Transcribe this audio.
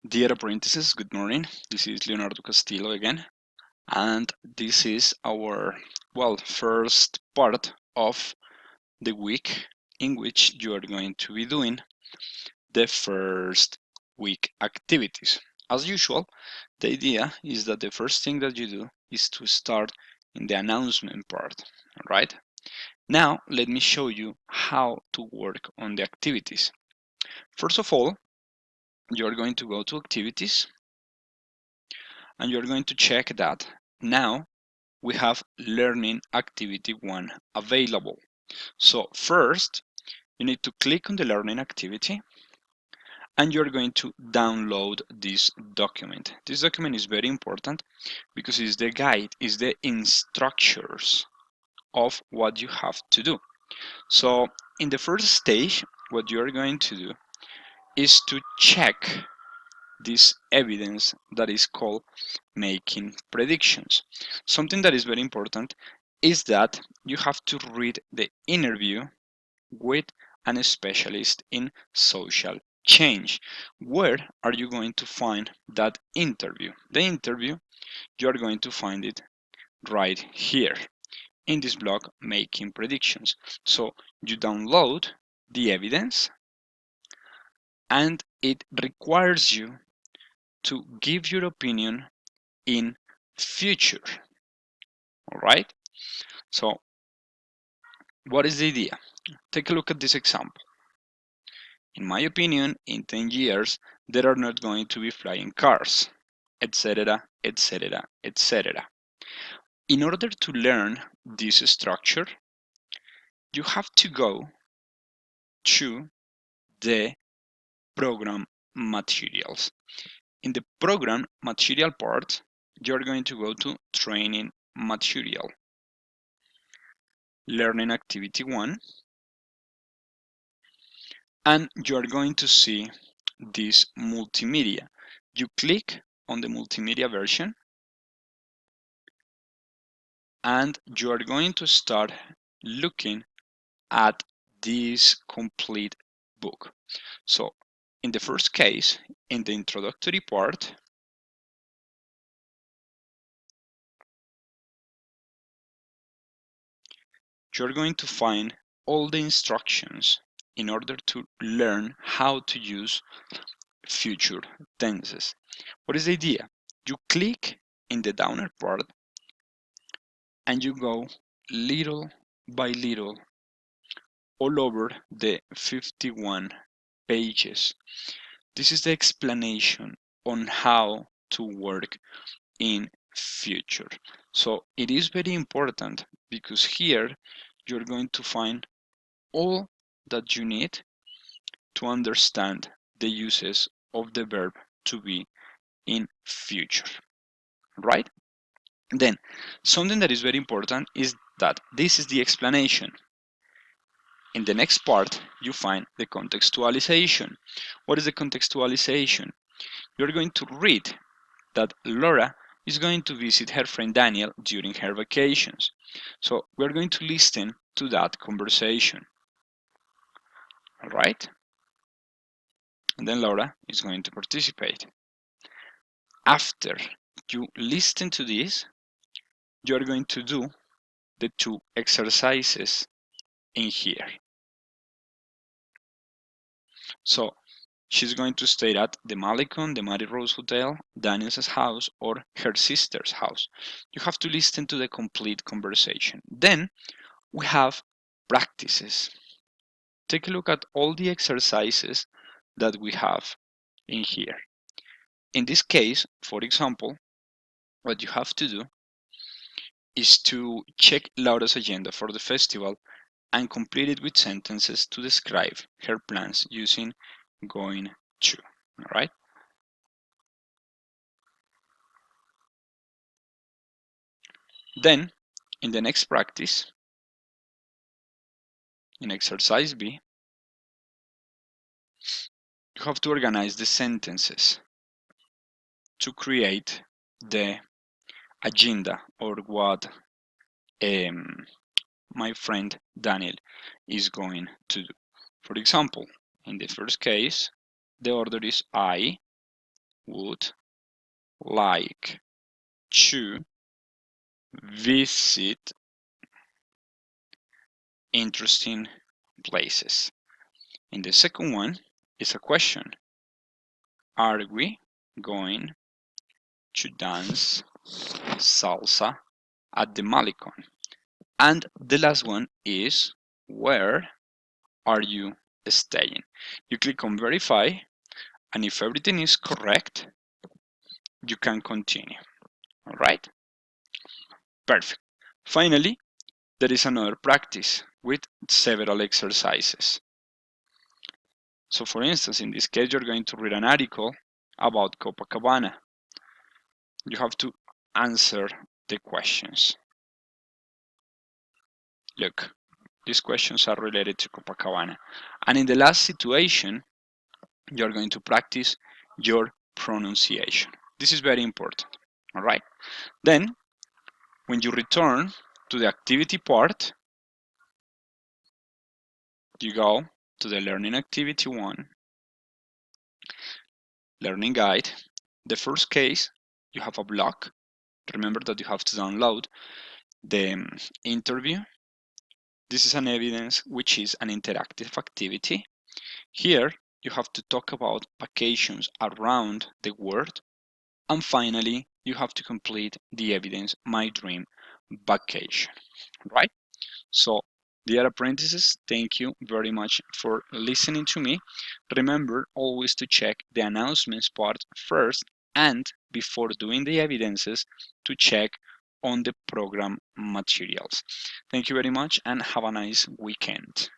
Dear apprentices, good morning. This is Leonardo Castillo again, and this is our first part of the week in which you are going to be doing the first week activities. As usual, the idea is that the first thing that you do is to start in the announcement part, right? Now, let me show you how to work on the activities. First of all, you're going to go to activities and you're going to check that now we have learning activity 1 available. So first you need to click on the learning activity and you're going to download this document. This document is very important because it's the guide, it's the instructions of what you have to do. So in the first stage, what you're going to do is to check this evidence that is called making predictions. Something that is very important is that you have to read the interview with a specialist in social change. Where are you going to find that interview? The interview, you're going to find it right here in this blog, Making Predictions. So you download the evidence and it requires you to give your opinion in future. All right. So what is the idea? Take a look at this example. In my opinion, in 10 years, there are not going to be flying cars, etc., etc., etc. In order to learn this structure, you have to go to the program materials. In the program material part, you're going to go to training material, learning activity 1, and you're going to see this multimedia. You click on the multimedia version and you are going to start looking at this complete book. So in the first case, in the introductory part, you're going to find all the instructions in order to learn how to use future tenses. What is the idea? You click in the downer part and you go little by little all over the 51 pages. This is the explanation on how to work in future. So it is very important because here you're going to find all that you need to understand the uses of the verb to be in future, right? Then something that is very important is that this is the explanation. In the next part, you find the contextualization. What is the contextualization? You're going to read that Laura is going to visit her friend Daniel during her vacations. So we're going to listen to that conversation. All right? And then Laura is going to participate. After you listen to this, you're going to do the 2 exercises in here. So she's going to stay at the Malecon, the Mary Rose Hotel, Daniel's house, or her sister's house. You have to listen to the complete conversation. Then we have practices. Take a look at all the exercises that we have in here. In this case, for example, what you have to do is to check Laura's agenda for the festival and complete it with sentences to describe her plans using going to. All right? Then, in the next practice, in exercise B, you have to organize the sentences to create the agenda or what my friend Daniel is going to do. For example, in the first case, the order is I, would like to visit interesting places. And the second one is a question. Are we going to dance salsa at the Malecon? And the last one is, where are you staying? You click on verify, and if everything is correct, you can continue. All right? Perfect. Finally, there is another practice with several exercises. So for instance, in this case, you're going to read an article about Copacabana. You have to answer the questions. Look, these questions are related to Copacabana. And in the last situation, you're going to practice your pronunciation. This is very important. All right? Then, when you return to the activity part, you go to the Learning Activity 1, Learning Guide. The first case, you have a block. Remember that you have to download the interview. This is an evidence which is an interactive activity. Here, you have to talk about vacations around the world. And finally, you have to complete the evidence, my dream vacation, right? So, dear apprentices, thank you very much for listening to me. Remember always to check the announcements part first, and before doing the evidences, to check on the program materials. Thank you very much and have a nice weekend.